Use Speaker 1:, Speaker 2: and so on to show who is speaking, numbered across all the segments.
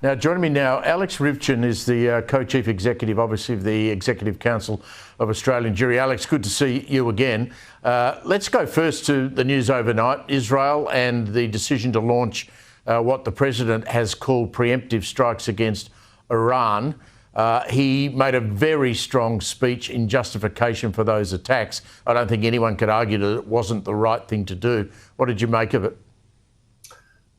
Speaker 1: Now, joining me now, Alex Rivchin is the co-chief executive, obviously, of the Executive Council of Australian Jewry. Alex, good to see you again. Let's go first to the news overnight, Israel and the decision to launch what the president has called preemptive strikes against Iran. He made a very strong speech in justification for those attacks. I don't think anyone could argue that it wasn't the right thing to do. What did you make of it?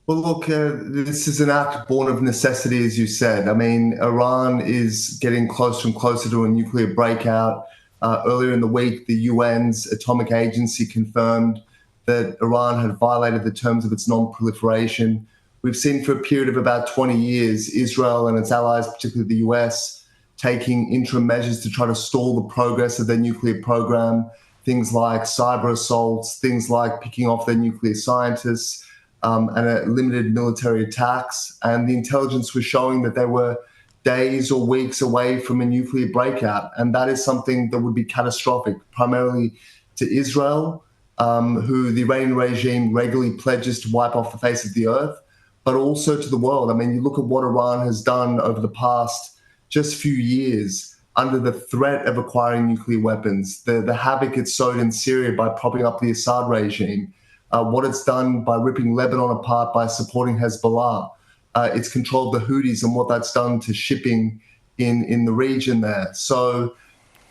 Speaker 2: Well, look, this is an act born of necessity, as you said. I mean, Iran is getting closer and closer to a nuclear breakout. Earlier in the week, the UN's atomic agency confirmed that Iran had violated the terms of its non-proliferation. We've seen for a period of about 20 years, Israel and its allies, particularly the US, taking interim measures to try to stall the progress of their nuclear program. Things like cyber assaults, things like picking off their nuclear scientists, and limited military attacks. And the intelligence was showing that they were days or weeks away from a nuclear breakout. And that is something that would be catastrophic, primarily to Israel, who the Iranian regime regularly pledges to wipe off the face of the earth, but also to the world. I mean, you look at what Iran has done over the past just few years under the threat of acquiring nuclear weapons, the havoc it sowed in Syria by propping up the Assad regime, what it's done by ripping Lebanon apart by supporting Hezbollah. It's controlled the Houthis and what that's done to shipping in the region there. So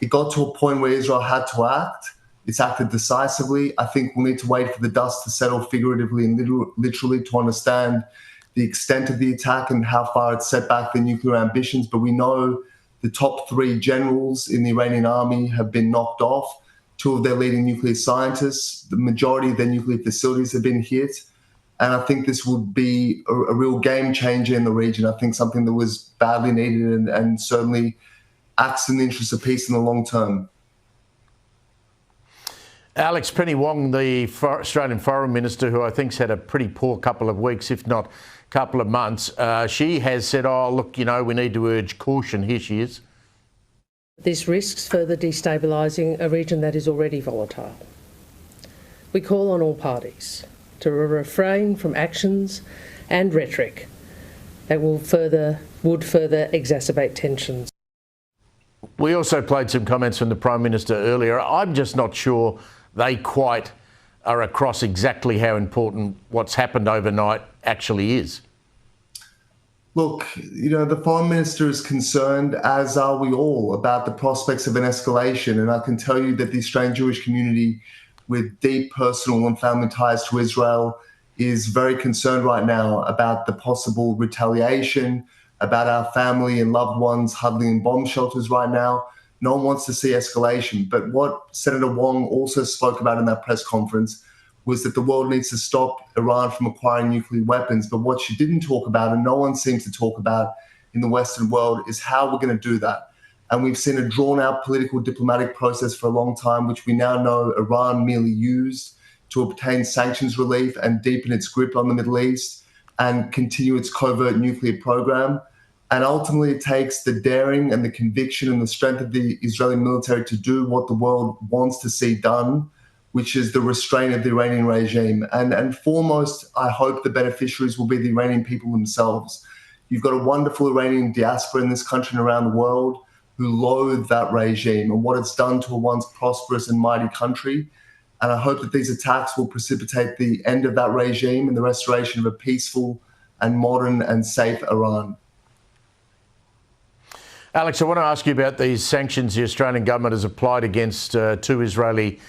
Speaker 2: it got to a point where Israel had to act. It's acted decisively. I think we'll need to wait for the dust to settle figuratively and literally to understand the extent of the attack and how far it set back their nuclear ambitions. But we know the top 3 generals in the Iranian army have been knocked off. 2 of their leading nuclear scientists, the majority of their nuclear facilities have been hit. And I think this would be a real game changer in the region. I think something that was badly needed and certainly acts in the interest of peace in the long term.
Speaker 1: Alex, Penny Wong, the Australian Foreign Minister, who I think's had a pretty poor couple of weeks, if not couple of months, she has said, oh, look, you know, we need to urge caution. Here she is.
Speaker 3: This risks further destabilising a region that is already volatile. We call on all parties to refrain from actions and rhetoric that would further exacerbate tensions.
Speaker 1: We also played some comments from the Prime Minister earlier. I'm just not sure they quite are across exactly how important what's happened overnight actually is.
Speaker 2: Look, you know, the Foreign Minister is concerned, as are we all, about the prospects of an escalation. And I can tell you that the Australian Jewish community, with deep personal and family ties to Israel, is very concerned right now about the possible retaliation, about our family and loved ones huddling in bomb shelters right now. No one wants to see escalation. But what Senator Wong also spoke about in that press conference was that the world needs to stop Iran from acquiring nuclear weapons. But what she didn't talk about, and no one seems to talk about in the Western world, is how we're going to do that. And we've seen a drawn-out political diplomatic process for a long time, which we now know Iran merely used to obtain sanctions relief and deepen its grip on the Middle East and continue its covert nuclear program. And ultimately, it takes the daring and the conviction and the strength of the Israeli military to do what the world wants to see done, which is the restraint of the Iranian regime. And foremost, I hope the beneficiaries will be the Iranian people themselves. You've got a wonderful Iranian diaspora in this country and around the world who loathe that regime and what it's done to a once prosperous and mighty country. And I hope that these attacks will precipitate the end of that regime and the restoration of a peaceful and modern and safe Iran.
Speaker 1: Alex, I want to ask you about these sanctions the Australian government has applied against 2 Israeli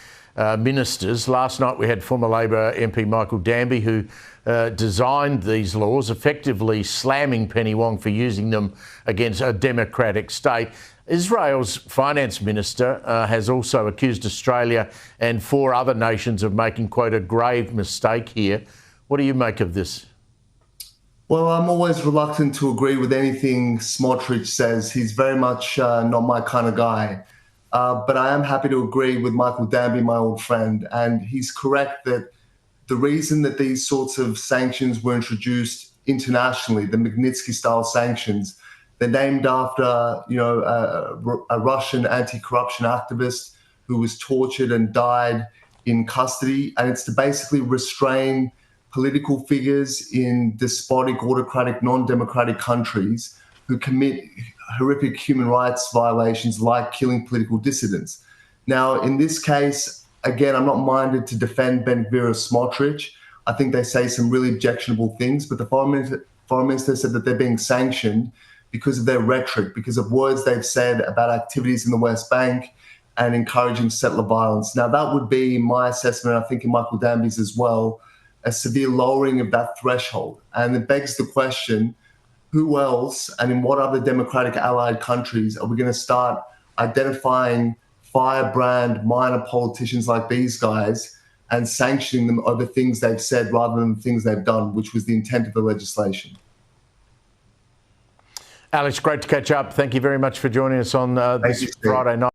Speaker 1: ministers. Last night we had former Labor MP Michael Danby, who designed these laws, effectively slamming Penny Wong for using them against a democratic state. Israel's finance minister has also accused Australia and 4 other nations of making, quote, a grave mistake here. What do you make of this?
Speaker 2: Well, I'm always reluctant to agree with anything Smotrich says. He's very much not my kind of guy. But I am happy to agree with Michael Danby, my old friend. And he's correct that the reason that these sorts of sanctions were introduced internationally, the Magnitsky-style sanctions, they're named after, you know, a Russian anti-corruption activist who was tortured and died in custody. And it's to basically restrain political figures in despotic, autocratic, non-democratic countries who commit horrific human rights violations like killing political dissidents. Now, in this case, again, I'm not minded to defend Ben-Gvir or Smotrich. I think they say some really objectionable things, but the foreign minister said that they're being sanctioned because of their rhetoric, because of words they've said about activities in the West Bank and encouraging settler violence. Now, that would be my assessment, and I think in Michael Danby's as well, a severe lowering of that threshold. And it begs the question, who else and in what other democratic allied countries are we going to start identifying firebrand minor politicians like these guys and sanctioning them over things they've said rather than things they've done, which was the intent of the legislation?
Speaker 1: Alex, great to catch up. Thank you very much for joining us on this
Speaker 2: you, Steve.
Speaker 1: Friday night.